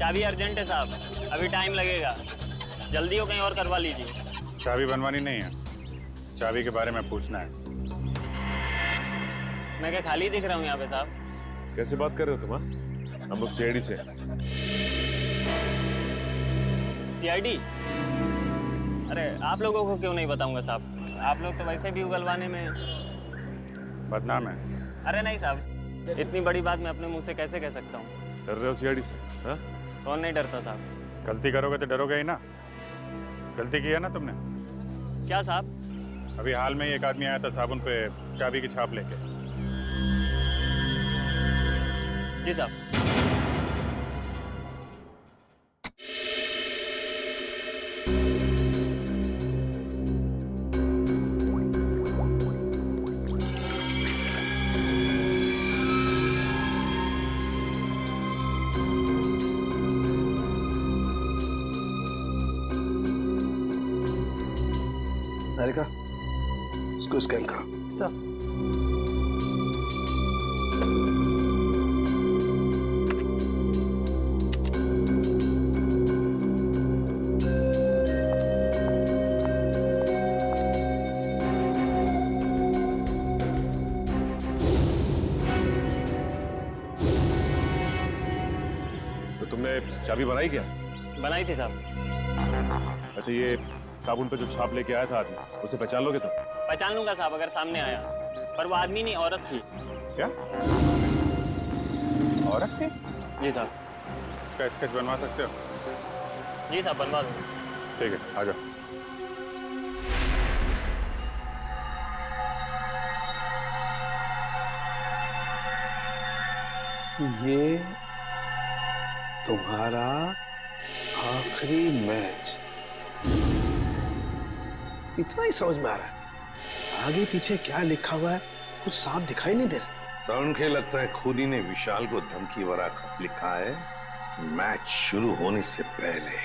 चाबी अर्जेंट है साहब, अभी टाइम लगेगा, जल्दी हो कहीं और करवा लीजिए। चाबी बनवानी नहीं है, चाबी के बारे में पूछना है। मैं क्या खाली दिख रहा हूँ यहाँ पे साहब? कैसे बात कर रहे हो तुम? हम लोग सीआईडी से। सीआईडी? अरे आप लोगों को क्यों नहीं बताऊंगा साहब, आप लोग तो वैसे भी उगलवाने में बदनाम है। अरे नहीं साहब, इतनी बड़ी बात मैं अपने मुंह से कैसे कह सकता हूँ? डर रहे हो सीआईडी से? हाँ? कौन नहीं डरता साहब? गलती करोगे तो डरोगे ही ना। गलती की है ना तुमने? क्या साहब? अभी हाल में ही एक आदमी आया था साबुन पे चाबी की छाप लेके। जी साहब। निहारिका, इसको स्कैन करो। सर। तो तुमने चाबी बनाई क्या? बनाई थी साहब। अच्छा, ये साबुन पे जो छाप लेके आया था आदमी, उसे पहचान लोगे तुम? पहचान लूंगा साहब अगर सामने आया, पर वो आदमी नहीं औरत थी। क्या? औरत थी? जी साहब। इसका स्केच बनवा सकते हो? जी साहब बनवा दूँ। ठीक है, आ जाओ। ये तुम्हारा आखिरी मैच, इतना ही समझ में आ रहा है। आगे पीछे क्या लिखा हुआ है कुछ साफ दिखाई नहीं दे रहा। सर, के लगता है खूनी ने विशाल को धमकी भरा खत लिखा है मैच शुरू होने से पहले।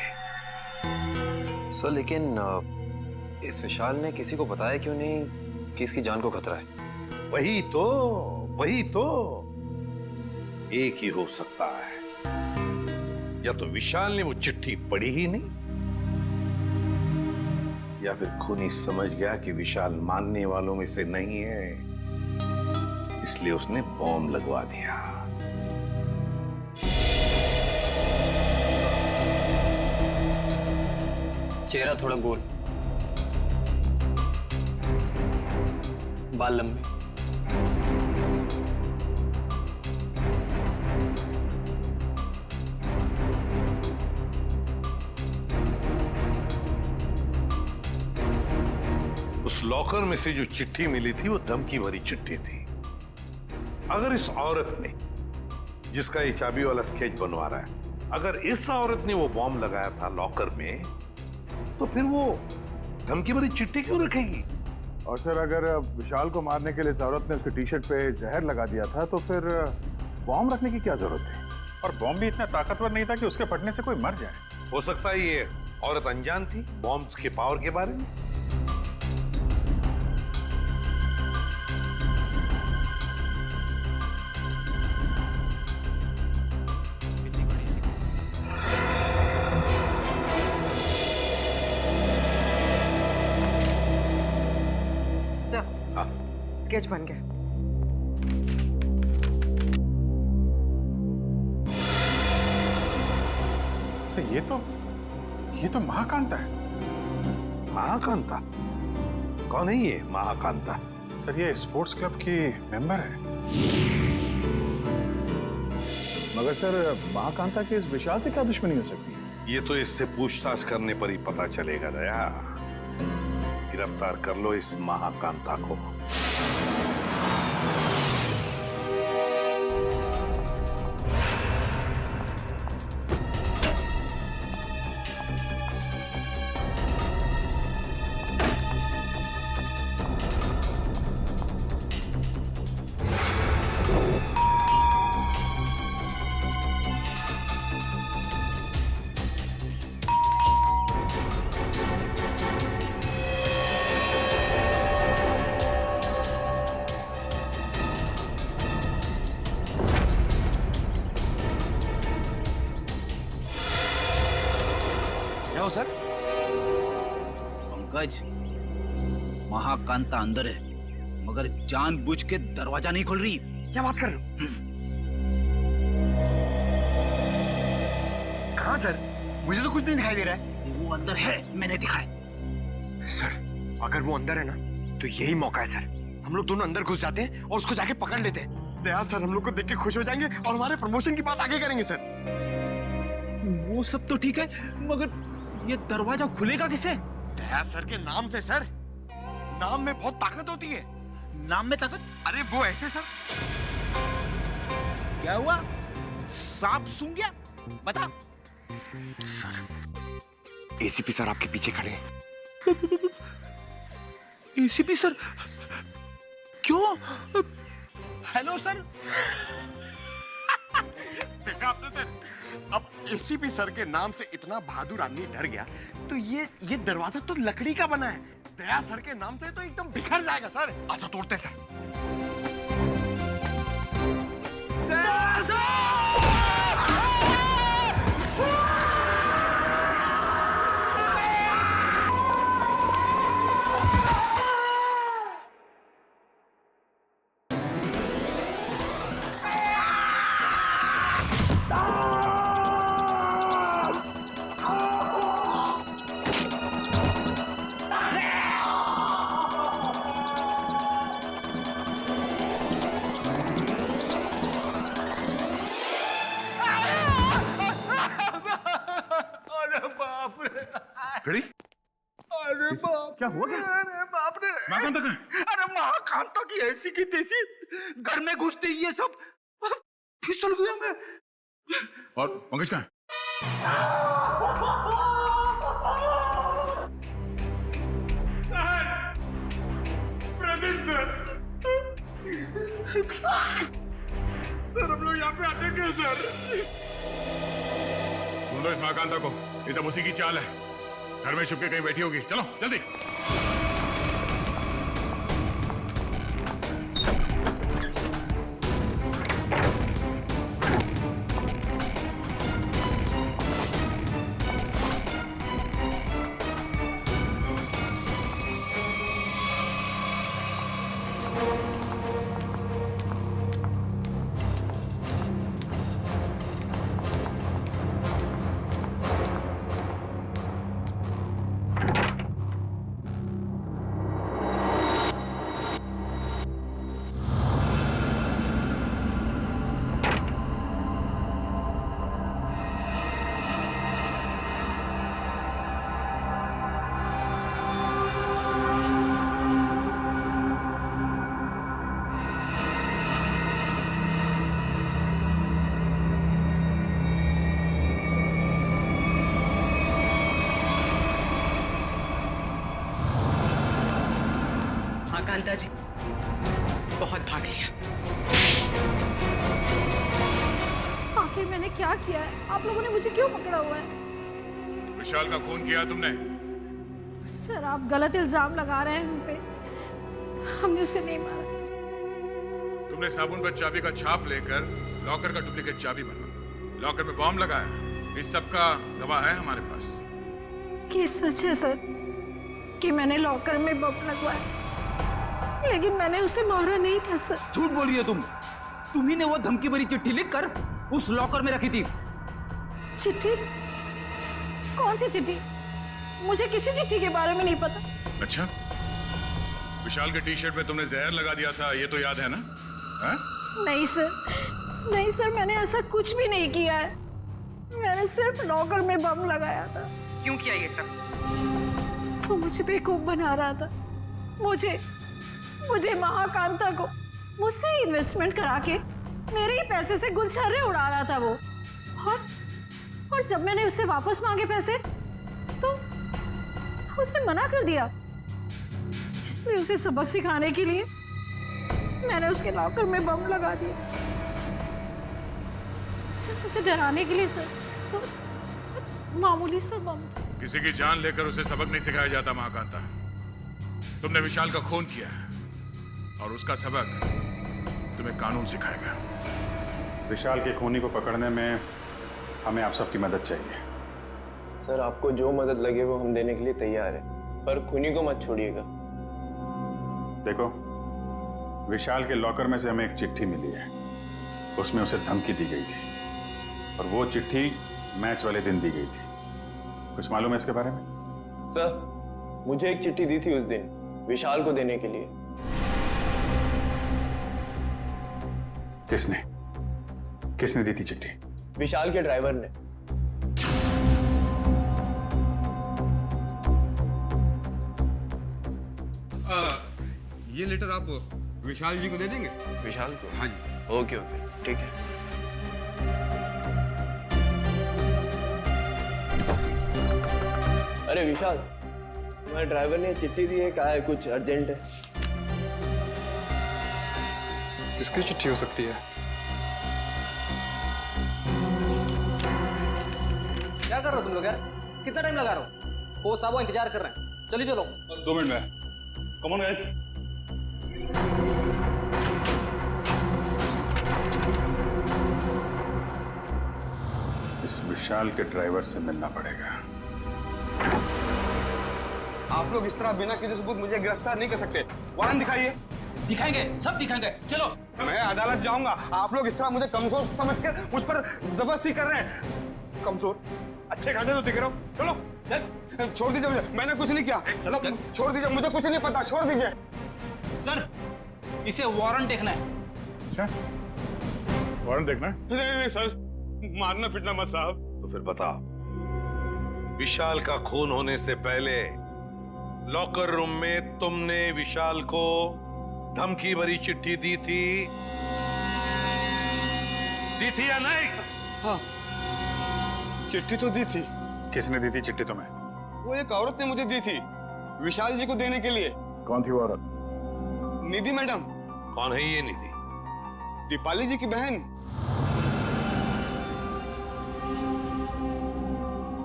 सर लेकिन इस विशाल ने किसी को बताया क्यों नहीं कि इसकी जान को खतरा है? वही तो एक ही हो सकता है, या तो विशाल ने वो चिट्ठी पढ़ी ही नहीं, या फिर खूनी समझ गया कि विशाल मानने वालों में से नहीं है, इसलिए उसने बॉम्ब लगवा दिया। चेहरा थोड़ा गोल, बाल लंबे, उस लॉकर में से जो चिट्ठी मिली थी वो धमकी भरी चिट्ठी थी। अगर इस औरत ने, जिसका ये चाबी वाला स्केच बनवा रहा है, अगर इस औरत ने वो बॉम्ब लगाया था लॉकर में, तो फिर वो धमकी भरी चिट्ठी क्यों रखेगी? और सर, अगर विशाल को मारने के लिए इस औरत ने उसके टी शर्ट पे जहर लगा दिया था, तो फिर बॉम्ब रखने की क्या जरूरत थी? और बॉम्ब भी इतना ताकतवर नहीं था कि उसके फटने से कोई मर जाए। हो सकता है ये औरत अनजान थी बॉम्ब्स के पावर के बारे में। स्केच बन गया। सर, ये तो महाकांता है। महाकांता? कौन है ये महाकांता? सर, ये स्पोर्ट्स क्लब की मेंबर है। मगर सर, महाकांता के इस विशाल से क्या दुश्मनी हो सकती है? ये तो इससे पूछताछ करने पर ही पता चलेगा दया। गिरफ्तार कर लो इस महाकांता को। हो सर? पंकज, महाकांता अंदर है, मगर जानबूझ के दरवाजा नहीं खोल रही। क्या बात कर रहे हो? कहाँ सर? मुझे तो कुछ नहीं दिखाई दे रहा है। वो अंदर है, मैंने दिखा है। सर, अगर वो अंदर है ना, तो यही मौका है सर। हम लोग दोनों अंदर घुस जाते हैं और उसको जाके पकड़ लेते हैं। दया सर हम लोग को देख के खुश हो जाएंगे और हमारे प्रमोशन की बात आगे करेंगे सर। वो सब तो ठीक है, मगर ये दरवाजा खुलेगा किसे? दया सर के नाम से सर। नाम में बहुत ताकत होती है। नाम में ताकत? अरे वो ऐसे सर। क्या हुआ? सांप सूंघ गया? बता। सर, एसीपी सर आपके पीछे खड़े हैं। ACP sir? क्यों? Hello sir. देखा आपने सर? अब एसीपी सर के नाम से इतना बहादुर आदमी डर गया, तो ये दरवाजा तो लकड़ी का बना है। दया सर के नाम से तो एकदम बिखर जाएगा सर। अच्छा तोड़ते सर। खड़ी? अरे बाप, क्या हुआ क्या? अरे बाप रे। महाकांता कहाँ है? अरे महाकांता की ऐसी की तैसी घर में घुसते ही ये सब फिसल गया मैं। और पंकज कहाँ है? प्रेजेंट सर हम लोग यहाँ पे आते क्यों सर? ढूंढो इस महाकांता को, ये सब उसी की चाल है। घर में छुप के कहीं बैठी होगी। चलो जल्दी। कांता जी बहुत भाग लिया। आखिर मैंने क्या किया है? आप लोगों ने मुझे क्यों पकड़ा हुआ है? विशाल का खून किया तुमने? सर आप गलत इल्जाम लगा रहे हैं हम पे। हमने उसे नहीं मारा। तुमने साबुन पर चाबी का छाप लेकर लॉकर का डुप्लीकेट चाबी बना, लॉकर में बॉम्ब लगाया। इस सब का गवाह है हमारे पास। ये सच है सर कि मैंने लॉकर में बम लगवाया, लेकिन मैंने उसे मारा नहीं था सर। झूठ बोल रही हो तुम। तुम्ही ने वो धमकी भरी चिट्ठी लिखकर उस लॉकर में रखी थी। चिट्ठी? कौन सी चिट्ठी? मुझे किसी चिट्ठी के बारे में नहीं पता। अच्छा, विशाल के टी शर्ट में तुमने जहर लगा दिया था, ये तो याद है ना? हा? नहीं सर, नहीं सर, मैंने ऐसा कुछ भी नहीं किया है। मैंने सिर्फ लॉकर में बम लगाया था। क्यों किया ये सब? वो मुझे बेवकूफ बना रहा था। मुझे महाकांता को मुझसे इन्वेस्टमेंट करा के मेरे ही पैसे से गुलछर्रे उड़ा रहा था वो। और जब मैंने उससे वापस मांगे पैसे तो उसने मना कर दिया। इसलिए उसे सबक सिखाने के लिए मैंने उसके लॉकर में बम लगा दिया। सिर्फ उसे डराने के लिए सर, तो मामूली सा बम। किसी की जान लेकर उसे सबक नहीं सिखाया जाता महाकांता। तुमने विशाल का खून किया है और उसका सबक तुम्हें कानून सिखाएगा। विशाल के खूनी को पकड़ने में हमें आप सबकी मदद चाहिए। सर आपको जो मदद लगे वो हम देने के लिए तैयार है, पर खुनी को मत छोड़िएगा। देखो, विशाल के लॉकर में से हमें एक चिट्ठी मिली है, उसमें उसे धमकी दी गई थी और वो चिट्ठी मैच वाले दिन दी गई थी। कुछ मालूम है इसके बारे में? सर मुझे एक चिट्ठी दी थी उस दिन विशाल को देने के लिए। किसने दी थी चिट्ठी? विशाल के ड्राइवर ने। ये लेटर आप विशाल जी को दे देंगे? विशाल को? हाँ जी। ओके ओके ठीक है। अरे विशाल, तुम्हारे ड्राइवर ने चिट्ठी दी है, कहा है कुछ अर्जेंट है। किसकी चिट्ठी हो सकती है? क्या कर रहे हो तुम लोग यार? कितना टाइम लगा रहे हो? कोच साहब इंतजार कर रहे हैं, चलिए चलो। बस 2 मिनट में। Come on guys. इस विशाल के ड्राइवर से मिलना पड़ेगा। आप लोग इस तरह बिना किसी सबूत मुझे गिरफ्तार नहीं कर सकते। वारंट दिखाइए। दिखाएंगे, सब दिखाएंगे, चलो। मैं अदालत जाऊंगा। आप लोग इस तरह मुझे कमजोर समझकर मुझ पर जबरदस्ती कर रहे हैं। कमजोर? अच्छे खासे तो दिख रहे हो। चलो छोड़ दीजिए मुझे, मैंने कुछ नहीं किया। चलो छोड़ दीजिए, मुझे कुछ नहीं पता, छोड़ दीजिए। सर इसे वारंट देखना है। अच्छा, वारंट देखना है? नहीं सर, मारना पीटना मत साहब। तो फिर बता, विशाल का खून होने से पहले लॉकर रूम में तुमने विशाल को धमकी भरी चिट्ठी दी थी या नहीं? हाँ, चिट्ठी तो दी थी। किसने दी थी चिट्ठी तुम्हें? वो एक औरत ने मुझे दी थी विशाल जी को देने के लिए। कौन थी वो औरत? निधि मैडम। कौन है ये निधि? दीपाली जी की बहन।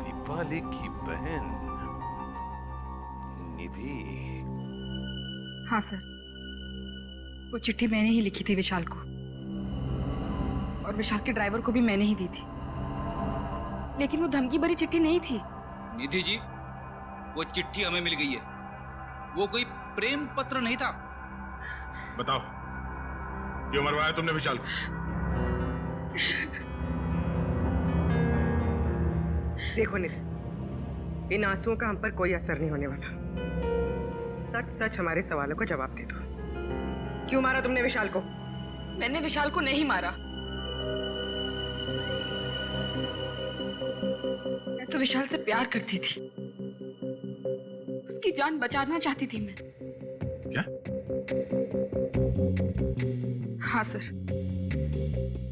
दीपाली की बहन निधि? हाँ सर, वो चिट्ठी मैंने ही लिखी थी विशाल को, और विशाल के ड्राइवर को भी मैंने ही दी थी, लेकिन वो धमकी भरी चिट्ठी नहीं थी। निधि जी, वो चिट्ठी हमें मिल गई है, वो कोई प्रेम पत्र नहीं था। बताओ, क्यों मरवाया तुमने विशाल को? देखो निधि, इन आंसुओं का हम पर कोई असर नहीं होने वाला। सच सच हमारे सवालों का जवाब दे दो। क्यों मारा तुमने विशाल को? मैंने विशाल को नहीं मारा। मैं तो विशाल से प्यार करती थी, उसकी जान बचाना चाहती थी मैं। क्या? हाँ सर,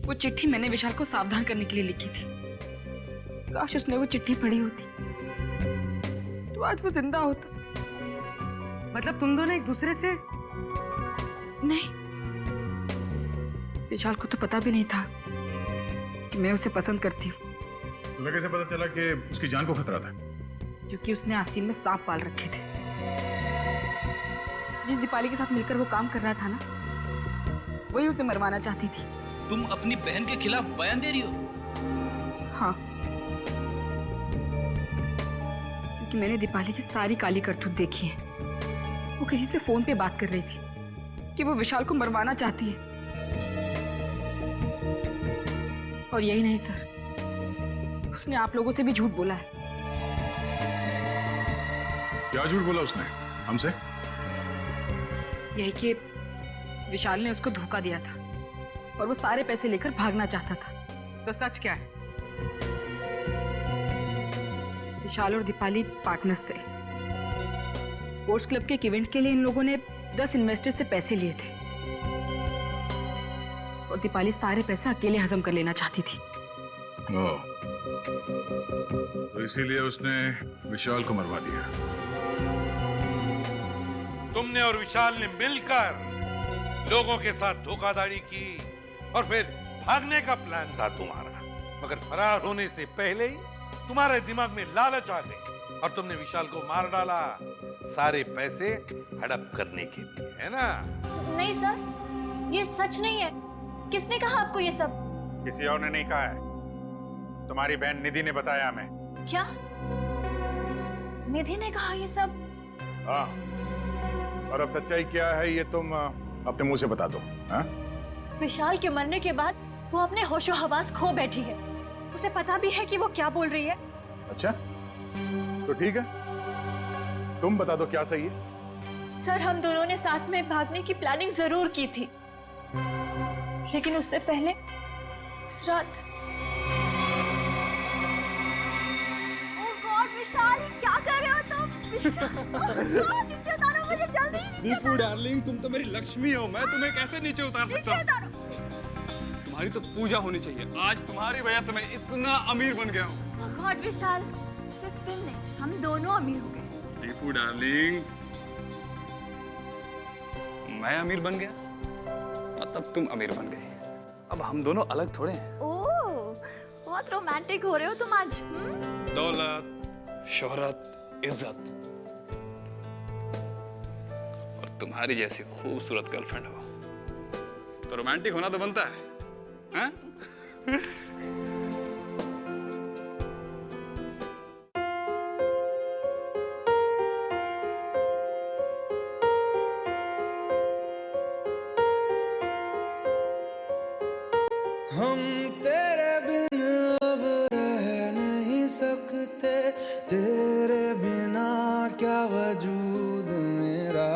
वो चिट्ठी मैंने विशाल को सावधान करने के लिए लिखी थी। काश उसने वो चिट्ठी पढ़ी होती तो आज वो जिंदा होता। मतलब तुम दोनों एक दूसरे से? नहीं, विशाल को तो पता भी नहीं था कि मैं उसे पसंद करती हूँ। तुम्हें कैसे पता चला कि उसकी जान को खतरा था? क्योंकि उसने आस्तीन में सांप पाल रखे थे। जिस दीपाली के साथ मिलकर वो काम कर रहा था ना, वही उसे मरवाना चाहती थी। तुम अपनी बहन के खिलाफ बयान दे रही हो? हाँ, क्योंकि मैंने दीपाली की सारी काली करतूत देखी है। वो किसी से फोन पे बात कर रही थी कि वो विशाल को मरवाना चाहती है। और यही नहीं सर, उसने आप लोगों से भी झूठ बोला है। क्या झूठ बोला उसने हमसे? यही कि विशाल ने उसको धोखा दिया था और वो सारे पैसे लेकर भागना चाहता था। तो सच क्या है? विशाल और दीपाली पार्टनर्स थे। स्पोर्ट्स क्लब के एक इवेंट के लिए इन लोगों ने 10 इन्वेस्टर से पैसे लिए थे और दीपाली सारे पैसे अकेले हजम कर लेना चाहती थी। तो इसीलिए उसने विशाल को मरवा दिया। तुमने और विशाल ने मिलकर लोगों के साथ धोखाधड़ी की और फिर भागने का प्लान था तुम्हारा, मगर फरार होने से पहले ही तुम्हारे दिमाग में लालच आ गई और तुमने विशाल को मार डाला, सारे पैसे हड़प करने के लिए, है ना? नहीं सर, ये सच नहीं है। किसने कहा आपको ये सब? किसी और ने नहीं कहा है, तुम्हारी बहन निधि ने बताया हमें। क्या? निधि ने कहा ये सब। हाँ, और अब सच्चाई क्या है ये तुम अपने मुंह से बता दो। हाँ? विशाल के मरने के बाद वो अपने होशो हवास खो बैठी है। उसे पता भी है कि वो क्या बोल रही है। अच्छा, तो ठीक है, तुम बता दो क्या सही है। सर, हम दोनों ने साथ में भागने की प्लानिंग जरूर की थी, लेकिन उससे पहले उस रात। विशाल, क्या कर रहे हो तुम? नीचे उतारो मुझे, जल्दी नीचे उतारो। डार्लिंग, तुम तो मेरी लक्ष्मी हो, मैं तुम्हें कैसे नीचे उतार सकता हूँ? तुम्हारी तो पूजा होनी चाहिए। आज तुम्हारी वजह से मैं इतना अमीर बन गया हूँ। गॉड विशाल, सिर्फ तुम नहीं, हम दोनों अमीर हो गए। दीपू डार्लिंग, मैं अमीर बन गया मतलब तुम अमीर बन गई। अब हम दोनों अलग थोड़े हैं। ओह, बहुत रोमांटिक हो रहे हो तुम आज। दौलत, शोहरत, इज्जत और तुम्हारी जैसी खूबसूरत गर्लफ्रेंड हो तो रोमांटिक होना तो बनता है, हाँ? हम तेरे बिन अब रह नहीं सकते, तेरे बिना क्या वजूद मेरा।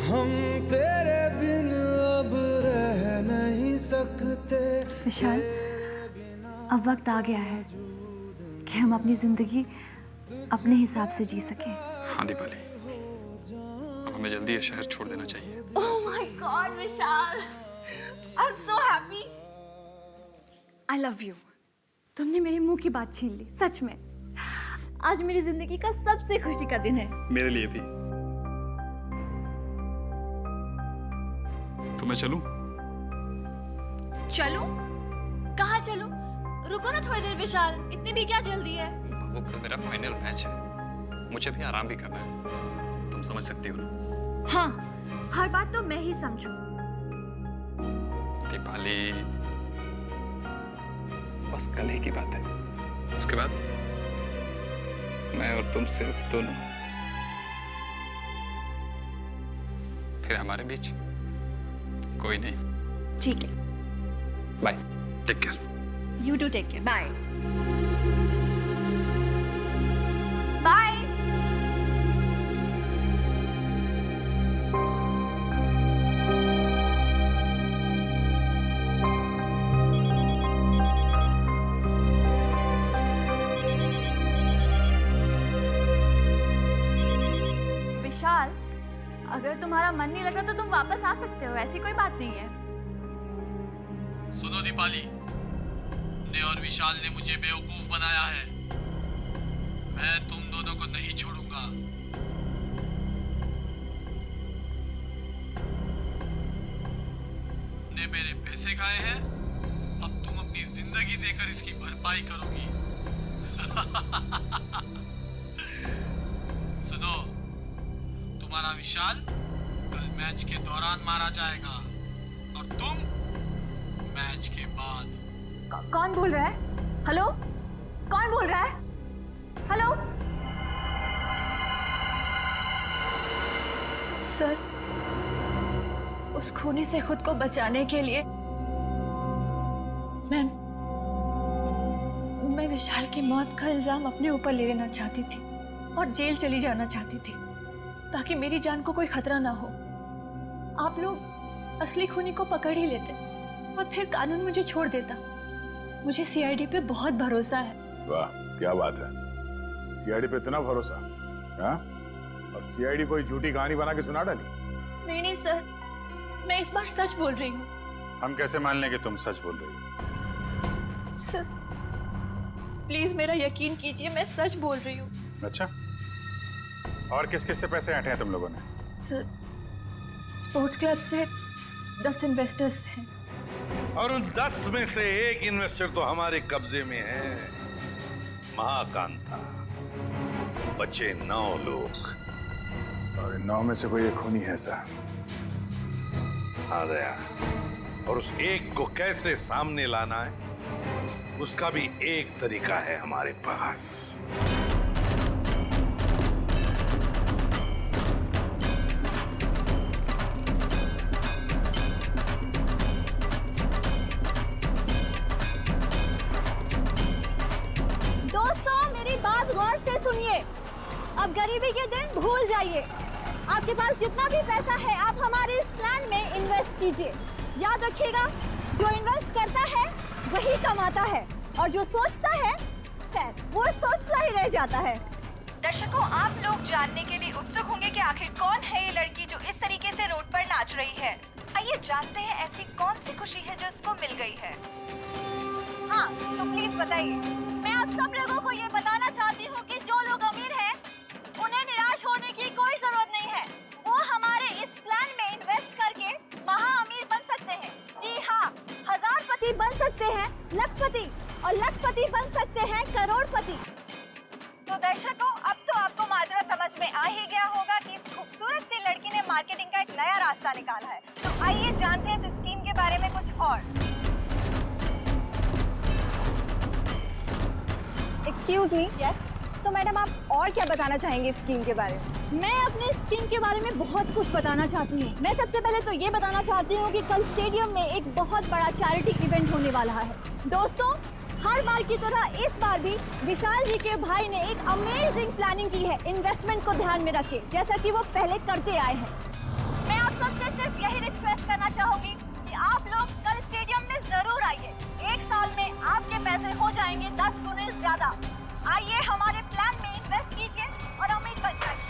हम तेरे बिन अब रह नहीं सकते। विशाल, अब वक्त आ गया है कि हम अपनी जिंदगी अपने हिसाब से जी सकें। हाँ दीपाली, अब हमें जल्दी ये शहर छोड़ देना चाहिए। Oh my God, Vishal, I'm so happy. I love you. तुमने मेरे मुंह की बात छीन ली, सच में। आज मेरी जिंदगी का सबसे खुशी का दिन है। मेरे लिए भी। तो मैं चलूं? चलूं? कहाँ चलूं? रुको ना थोड़ी देर विशाल, इतनी भी क्या जल्दी है? बाबू, कल मेरा फाइनल मैच है, मुझे भी आराम भी करना है, तुम समझ सकती हो ना? हाँ, हर बात तो मैं ही समझूं। दीपाली, बस कल ही की बात है, उसके बाद मैं और तुम सिर्फ दोनों, फिर हमारे बीच कोई नहीं। ठीक है, bye, take care. You do take care, bye bye. Vishal, अगर तुम्हारा मन नहीं लग रहा तो तुम वापस आ सकते हो, ऐसी कोई बात नहीं है। सुनो दीपाली, ने और विशाल ने मुझे बेवकूफ बनाया है। मैं तुम दोनों को नहीं छोड़ूंगा। ने मेरे पैसे खाए हैं, अब तुम अपनी जिंदगी देकर इसकी भरपाई करोगी। सुनो, तुम्हारा विशाल कल मैच के दौरान मारा जाएगा और तुम मैच के बाद। कौन बोल रहा है? हेलो, कौन बोल रहा है? हेलो सर, उस खूनी से खुद को बचाने के लिए मैं विशाल की मौत का इल्जाम अपने ऊपर ले लेना चाहती थी और जेल चली जाना चाहती थी, ताकि मेरी जान को कोई खतरा ना हो। आप लोग असली खूनी को पकड़ ही लेते और फिर कानून मुझे छोड़ देता। मुझे सीआईडी पे बहुत भरोसा है। वाह, क्या बात है, सीआईडी पे इतना भरोसा? हाँ? और सीआईडी कोई झूठी कहानी बना के सुना डाली? नहीं नहीं सर, मैं इस बार सच बोल रही हूँ। हम कैसे मान लें कि तुम सच बोल रही हो? सर प्लीज मेरा यकीन कीजिए, मैं सच बोल रही हूँ। अच्छा, और किस किस से पैसे ऐंठे हैं तुम लोगों ने? सर, स्पोर्ट्स क्लब से 10 इन्वेस्टर्स हैं। और उन 10 में से एक इन्वेस्टर तो हमारे कब्जे में है, महाकांता। बचे 9 लोग और इन 9 में से कोई एक खूनी है सर। आ गया, और उस एक को कैसे सामने लाना है उसका भी एक तरीका है हमारे पास। दोस्तों मेरी बात गौर से सुनिए। अब गरीबी के दिन भूल जाइए। आपके पास जितना भी पैसा है आप हमारे इस प्लान में इन्वेस्ट कीजिए। याद रखिएगा, जो इन्वेस्ट करता है वही कमाता है और जो सोचता है वो सोचता ही रह जाता है। दर्शकों, आप लोग जानने के लिए उत्सुक होंगे कि आखिर कौन है ये लड़की जो इस तरीके से रोड पर नाच रही है। आइए जानते हैं ऐसी कौन सी खुशी है जो इसको मिल गई है। हाँ, तो प्लीज बताइए। मैं आप सब लोगों को ये बताना चाहती हूँ कि जो लोग अमीर हैं उन्हें निराश होने की कोई जरूरत नहीं है। वो हमारे इस प्लान में इन्वेस्ट करके महा अमीर बन सकते हैं। जी हाँ, हजारपति बन सकते हैं लखपति, और लखपति बन सकते हैं करोड़पति। तो दर्शकों, अब तो आपको माजरा समझ में आ ही गया होगा कि इस खूबसूरत सी लड़की ने मार्केटिंग का एक नया रास्ता निकाला है। तो आइए जानते हैं इस स्कीम के बारे में कुछ और। Excuse me. यस। तो मैडम आप और क्या बताना चाहेंगे स्कीम के बारे में? मैं अपने स्कीम के बारे में बहुत कुछ बताना चाहती हूँ। मैं सबसे पहले तो ये बताना चाहती हूँ कि कल स्टेडियम में एक बहुत बड़ा चैरिटी इवेंट होने वाला है। दोस्तों, हर बार की तरह इस बार भी विशाल जी के भाई ने एक अमेजिंग प्लानिंग की है इन्वेस्टमेंट को ध्यान में रखे, जैसा कि वो पहले करते आए हैं। मैं आप सबसे सिर्फ यही रिक्वेस्ट करना चाहूंगी कि आप लोग कल स्टेडियम में जरूर आइए। एक साल में आपके पैसे हो जाएंगे 10 गुने ज्यादा। आइए हमारे प्लान में इन्वेस्ट कीजिए और अमीर बन जाइए।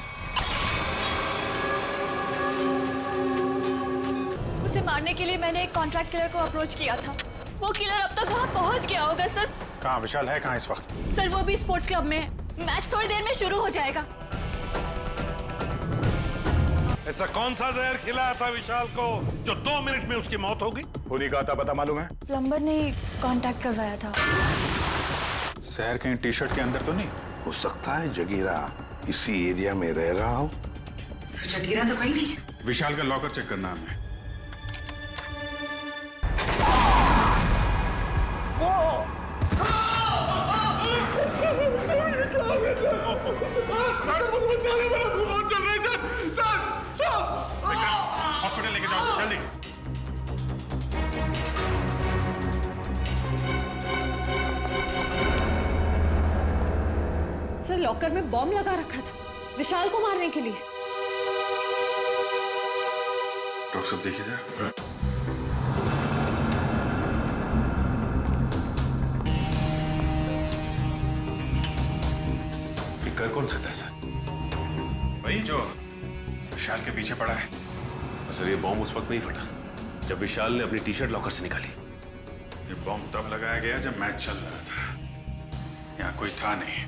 उसे मारने के लिए मैंने एक कॉन्ट्रैक्ट किलर को अप्रोच किया था। वो किलर अब तक वहाँ पहुँच गया होगा सर। कहाँ विशाल है? कहाँ इस वक्त? सर वो भी स्पोर्ट्स क्लब में है। मैच थोड़ी देर में शुरू हो जाएगा। ऐसा कौन सा जहर खिलाया था विशाल को जो 2 मिनट में उसकी मौत हो गई? उन्हीं का था, पता मालूम है? प्लम्बर ने कांटेक्ट करवाया था। शहर कहीं टी शर्ट के अंदर तो नहीं? हो सकता है जगीरा इसी एरिया में रह रहा हो। जगीरा तो कहीं नहीं है। विशाल का लॉकर चेक करना हमें। हॉस्पिटल लेके जाओ जल्दी। सर, लॉकर में बॉम्ब लगा रखा था विशाल को मारने के लिए। डॉक्टर साहब देखिए जरा। कर कौन सकता है सर? वही जो विशाल के पीछे पड़ा है। सर ये बॉम्ब उस वक्त नहीं फटा जब विशाल ने अपनी टी शर्ट लॉकर से निकाली। ये बॉम्ब तब लगाया गया जब मैच चल रहा था। यहाँ कोई था नहीं।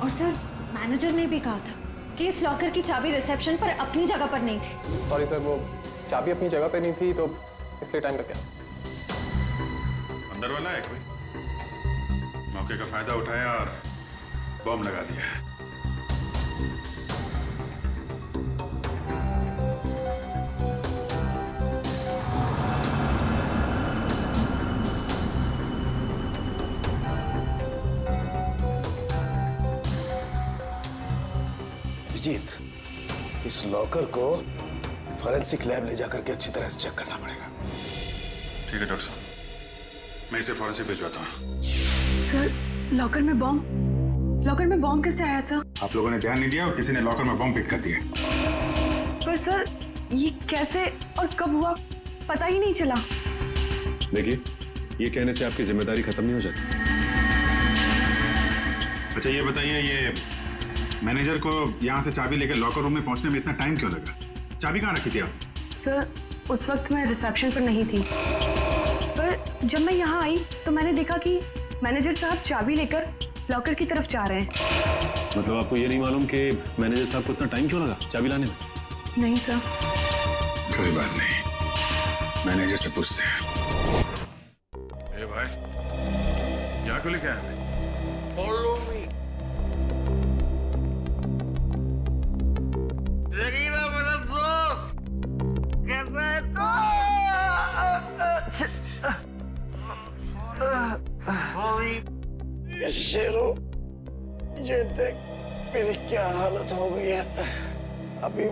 और सर, मैनेजर ने भी कहा था कि इस लॉकर की चाबी रिसेप्शन पर अपनी जगह पर नहीं थी। सॉरी सर, वो चाबी अपनी जगह पे नहीं थी तो इसलिए टाइम लग गया। अंदर वाला है कोई? मौके का फायदा उठाया और बॉम्ब लगा दिया। अभिजीत, इस लॉकर को फॉरेंसिक लैब ले जाकर के अच्छी तरह से चेक करना पड़ेगा। ठीक है डॉक्टर साहब, मैं इसे फॉरेंसिक भिजवाता हूँ। सर, लॉकर में बॉम्ब कैसे आया सर? आप लोगों ने ध्यान नहीं दिया और किसी ने लॉकर में बॉम्ब फिट कर दिया। पर सर, ये कैसे और कब हुआ पता ही नहीं चला। देखिए, ये कहने से आपकी जिम्मेदारी खत्म नहीं हो जाती। अच्छा ये बताइए, ये मैनेजर को यहाँ से चाबी लेकर लॉकर रूम में पहुँचने में इतना टाइम क्यों लगा? चाबी कहाँ रखी थी आप? सर, उस वक्त मैं रिसेप्शन पर नहीं थी, पर जब मैं यहाँ आई तो मैंने देखा कि मैनेजर साहब चाबी लेकर लॉकर की तरफ जा रहे हैं। मतलब आपको ये नहीं मालूम कि मैनेजर साहब को इतना टाइम क्यों लगा चाबी लाने में? नहीं सर। कोई बात नहीं, मैनेजर से पूछते हैं। ए भाई, यहाँ क्यों लेके आए? Follow me. जगीरा मेरा दोस्त कैसा है तो? शेरू, ये देख मेरी क्या हालत हो गई है। अभी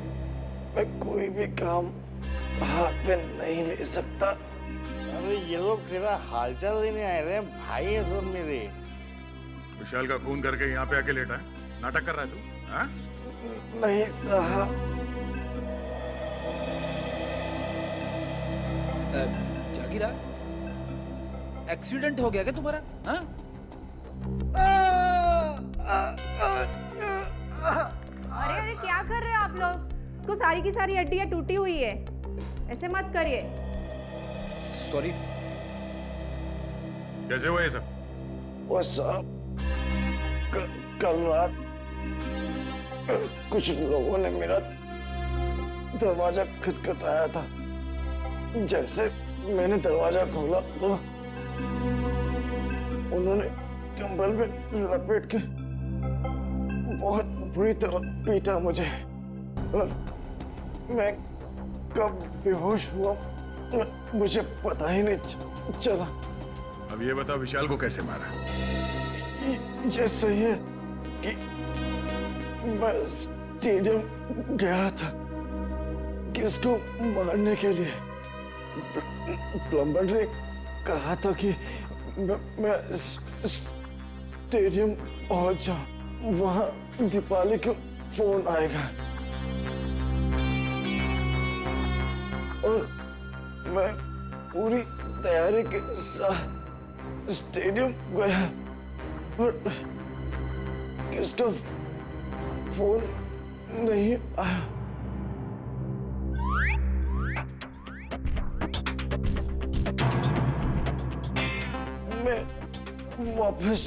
मैं कोई भी काम हाथ में नहीं ले सकता। अरे ये लोग तेरा हालचाल लेने आए रहे भाई है सब मेरे। विशाल का खून करके यहाँ पे आके लेटा है, नाटक कर रहा है तू? हाँ? नहीं साहब। जागीरा, एक्सीडेंट हो गया क्या तुम्हारा? हाँ? अरे अरे क्या कर रहे हो आप लोग? तो सारी की सारी हड्डियां टूटी हुई है, ऐसे मत करिए। सॉरी। कैसे हुआ ये सब? वो साहब कल रात कुछ लोगों ने मेरा दरवाजा खटखटाया था। जैसे मैंने दरवाजा खोला तो उन्होंने कंबल में लपेट के बहुत बुरी तरह पीटा मुझे और मैं कब बेहोश हुआ मुझे पता ही नहीं चला। अब ये बताओ विशाल को कैसे मारा? ये सही है कि मैं स्टेडियम गया था किसको मारने के लिए। प्लम्बर ने कहा था कि मैं स्टेडियम पहुंच जाऊं, वहां दीपाली को फोन आएगा और मैं पूरी तैयारी के साथ स्टेडियम गया और किसका फोन नहीं आया। मैं वापस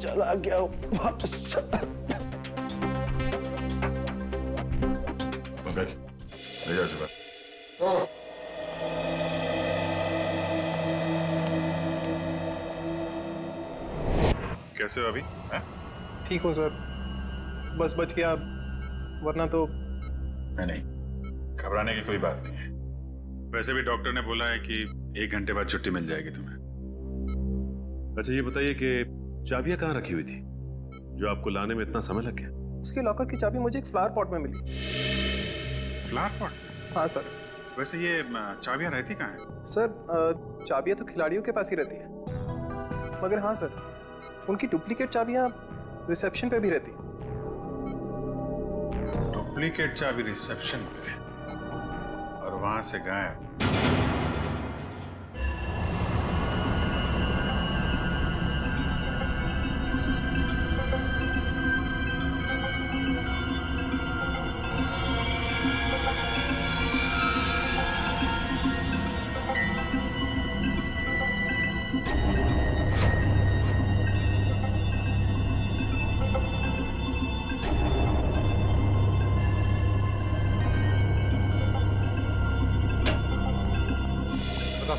चला गया वापस। पंकज ले जाओ सुबह। कैसे हो अभी? ठीक हूँ सर, बस बच गया, वरना तो नहीं, घबराने की कोई बात नहीं है। वैसे भी डॉक्टर ने बोला है कि 1 घंटे बाद छुट्टी मिल जाएगी तुम्हें। अच्छा ये बताइए कि चाबियां कहाँ रखी हुई थी जो आपको लाने में इतना समय लग गया? उसके लॉकर की चाबी मुझे एक फ्लावर पॉट में मिली। Flower pot? हाँ सर। वैसे ये चाबियां रहती कहाँ हैं? सर चाबियां तो खिलाड़ियों के पास ही रहती है, मगर हाँ सर उनकी डुप्लीकेट चाबियां रिसेप्शन पे भी रहती है। डुप्लीकेट चाबी रिसेप्शन पे और वहां से गायब।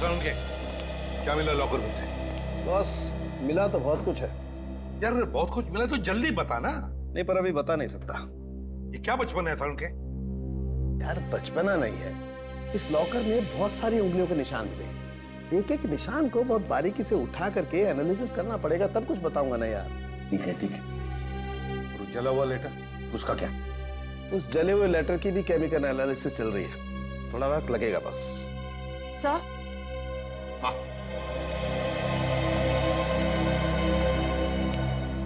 उनके क्या मिला लॉकर में से? बस मिला तो बहुत कुछ है यार। बहुत कुछ मिला तो जल्दी बता ना। नहीं पर अभी बता नहीं सकता। ये क्या बचपन है सालुंके? यार बचपना नहीं है, इस लॉकर में बहुत सारी उंगलियों के निशान मिले। एक एक निशान को बहुत बारीकी से उठा करके एनालिसिस करना पड़ेगा, तब कुछ बताऊंगा ना यार। ठीक है ठीक है। और जला हुआ लेटर उसका क्या? उस जले हुए लेटर की भी केमिकल एनालिसिस चल रही है, थोड़ा वक्त लगेगा बस। सर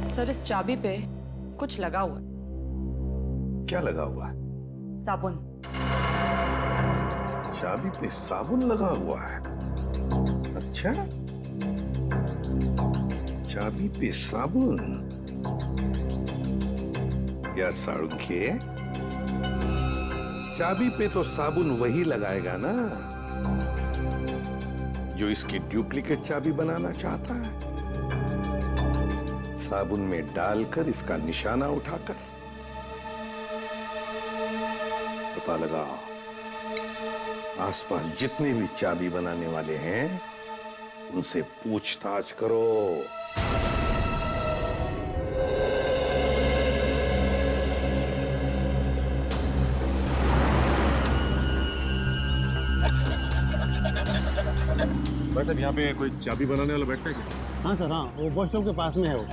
सर इस चाबी पे कुछ लगा हुआ है। क्या लगा हुआ है? साबुन। चाबी पे साबुन लगा हुआ है? अच्छा, चाबी पे साबुन। यार सालुंके, चाबी पे तो साबुन वही लगाएगा ना जो इसकी डुप्लीकेट चाबी बनाना चाहता है। साबुन में डालकर इसका निशाना उठाकर पता लगा आसपास जितने भी चाबी बनाने वाले हैं उनसे पूछताछ करो। वैसे यहाँ पे कोई चाबी बनाने वाला बैठता है क्या? हाँ सर, हाँ, वो बस स्टॉप के पास में है वो।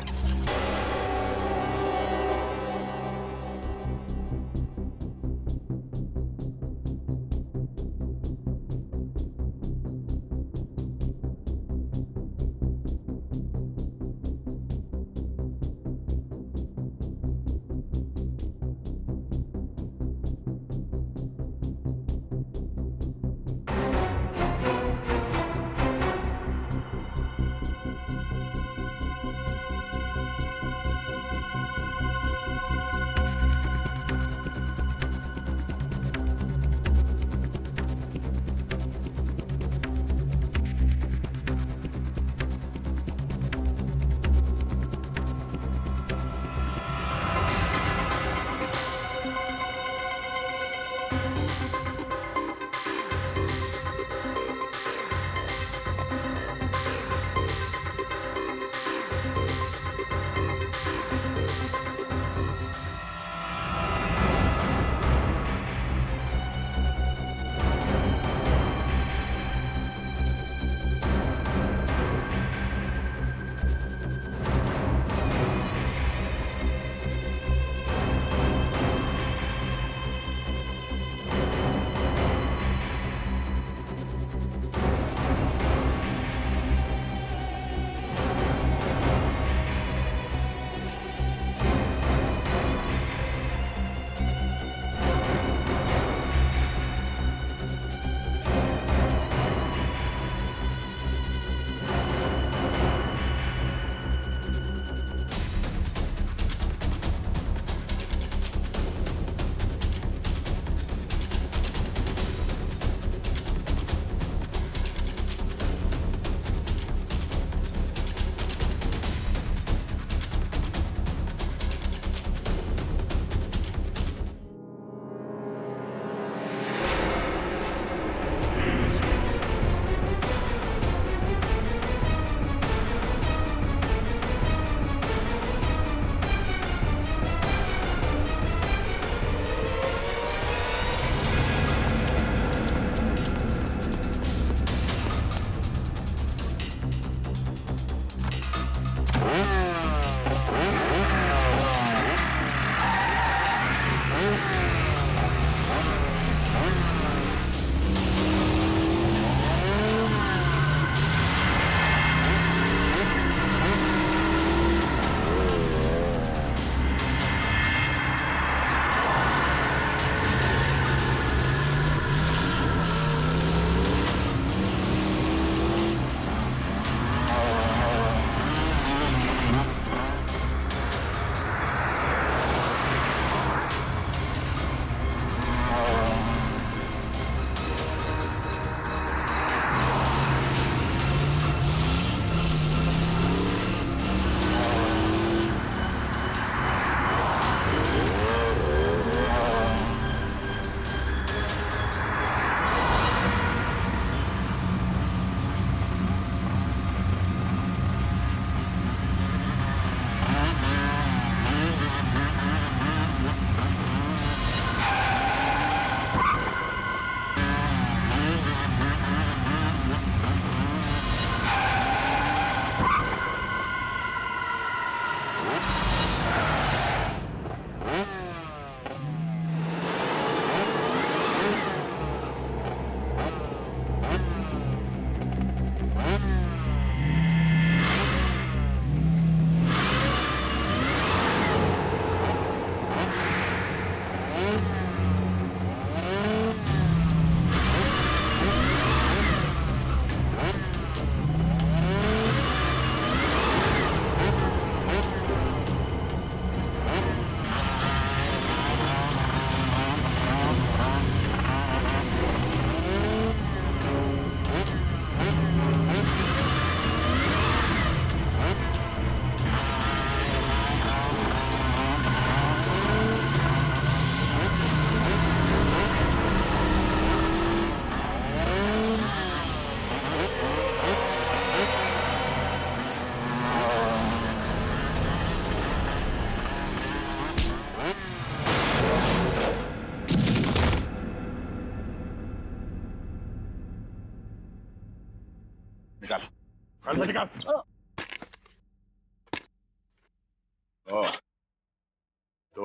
निकाल निकाल।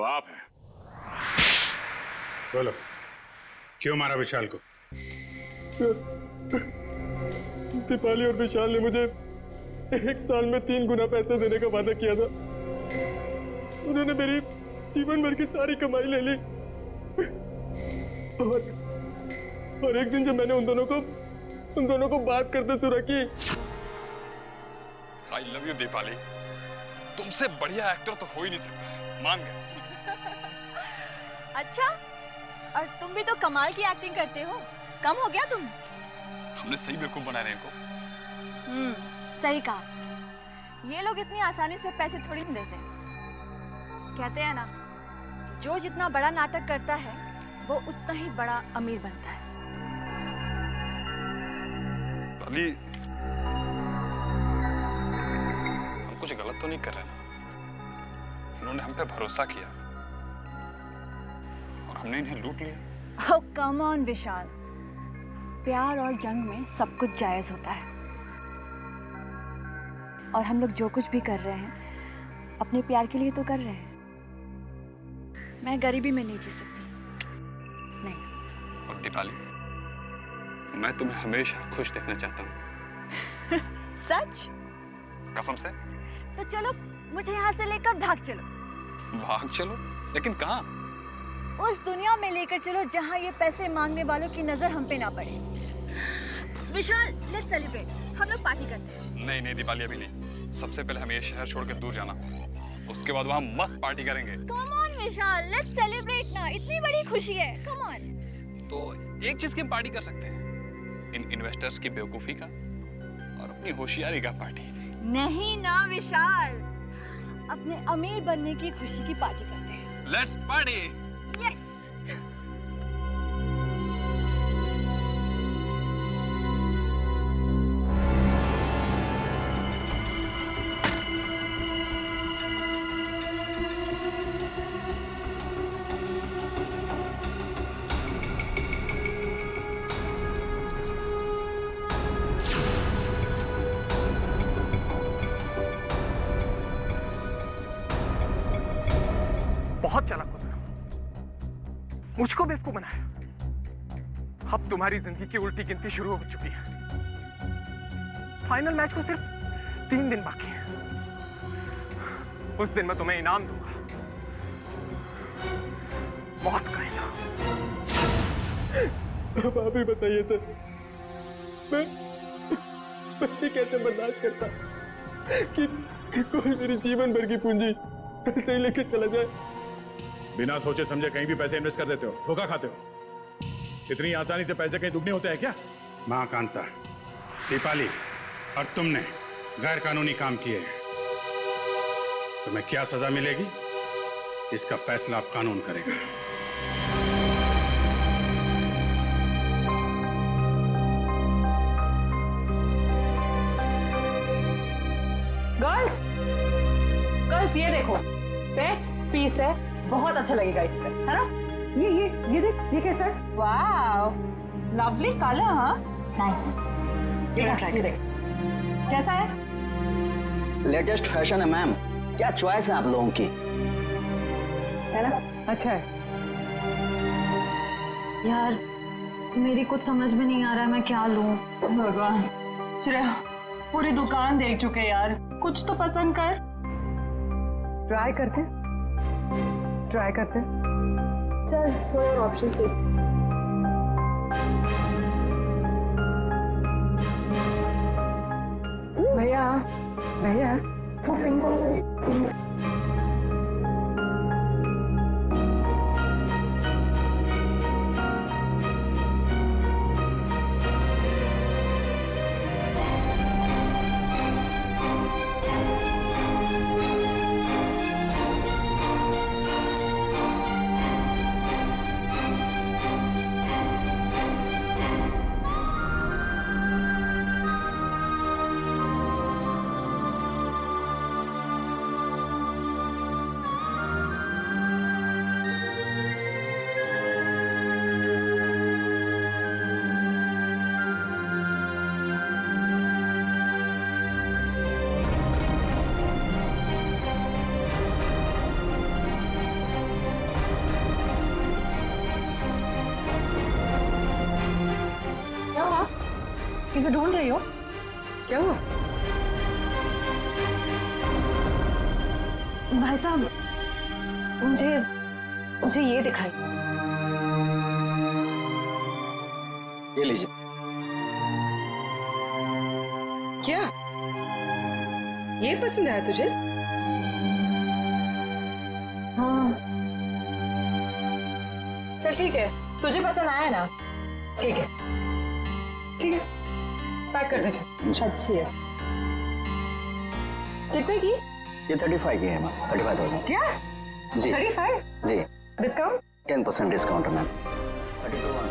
तो आप हैं। बोलो, क्यों मारा विशाल को? दीपाली और विशाल ने मुझे 1 साल में 3 गुना पैसे देने का वादा किया था। उन्होंने मेरी जीवन भर की सारी कमाई ले ली। और एक दिन जब मैंने उन दोनों को बात करते सुना कि आई लव यू दीपाली, तुमसे बढ़िया एक्टर तो हो ही नहीं सकता है, मान गए। अच्छा, और तुम भी तो कमाल की एक्टिंग करते हो। कम हो गया तुम? हमने सही बेवकूफ बना रहे इनको। सही कहा। ये लोग इतनी आसानी से पैसे थोड़ी नहीं देते। कहते हैं ना, जो जितना बड़ा नाटक करता है वो उतना ही बड़ा अमीर बनता है। अली, हम कुछ गलत तो नहीं कर रहे ना? उन्होंने हम पे भरोसा किया और हमने इन्हें लूट लिया। ओह कम ऑन विशाल, प्यार और जंग में सब कुछ जायज होता है। और हम लोग जो कुछ भी कर रहे हैं अपने प्यार के लिए तो कर रहे हैं। मैं गरीबी में नहीं जी सकती, नहीं। और दीपाली, मैं तुम्हें हमेशा खुश देखना चाहता हूँ। सच? कसम से। तो चलो, मुझे यहाँ से लेकर भाग चलो। भाग चलो? लेकिन कहाँ? उस दुनिया में लेकर चलो जहाँ ये पैसे मांगने वालों की नजर हम पे ना पड़े। विशाल, लेट्स सेलिब्रेट। हम लोग पार्टी करते हैं। नहीं नहीं दीपाली, अभी नहीं। सबसे पहले हमें ये शहर छोड़ के दूर जाना होगा। उसके बाद वहाँ मस्त पार्टी करेंगे। Come on Vishal, let's celebrate ना। इतनी बड़ी खुशी है, कम ऑन। तो एक चीज की हम पार्टी कर सकते हैं, इन इन्वेस्टर्स की बेवकूफी का और अपनी होशियारी का पार्टी। नहीं ना विशाल, अपने अमीर बनने की खुशी की पार्टी करते हैं। Let's party. यस। बहुत चालाक हो तुम। मुझको बेवकूफ बनाया। अब तुम्हारी जिंदगी की उल्टी गिनती शुरू हो चुकी है। फाइनल मैच को सिर्फ 3 दिन बाकी है। उस दिन मैं तुम्हें इनाम दूंगा, मौत का इनाम। अब आप ही बताइए सर, मैं कैसे बर्दाश्त करता कि कोई मेरी जीवन भर की पूंजी ऐसे ही लेके चला जाए। बिना सोचे समझे कहीं भी पैसे इन्वेस्ट कर देते हो, धोखा खाते हो। इतनी आसानी से पैसे कहीं दुगने होते हैं क्या? मां कांता, दीपाली और तुमने गैर कानूनी काम किए हैं। तुम्हें क्या सजा मिलेगी, इसका फैसला अब कानून करेगा। गर्ल्स ये देखो, बेस्ट पीस है, बहुत अच्छा लगेगा इस पे, है ना? ये देख, ये कैसा है? वाव, लवली कलर। हाँ, नाइस। ये ट्राई देख, कैसा है? लेटेस्ट फैशन है मैम। क्या चॉइस है आप लोगों की, है ना? अच्छा है यार, मेरी कुछ समझ में नहीं आ रहा है मैं क्या लूं। भगवान, श्रेया पूरी दुकान देख चुके यार, कुछ तो पसंद कर। ट्राई करते चल, कोई और ऑप्शन देख। भैया वो पिंक ऐसे ढूंढ रही हो? क्या हुआ? भाई साहब, मुझे ये दिखाई। ये लीजिए। क्या ये पसंद आया तुझे? हाँ, चल ठीक है, तुझे पसंद आया ना? ठीक है, ठीक है, पैक कर दे। अच्छी है। कितने की? ये 35 की है मैम, 35,000। क्या? जी 35? जी। डिस्काउंट? 10% डिस्काउंट है मैम। 32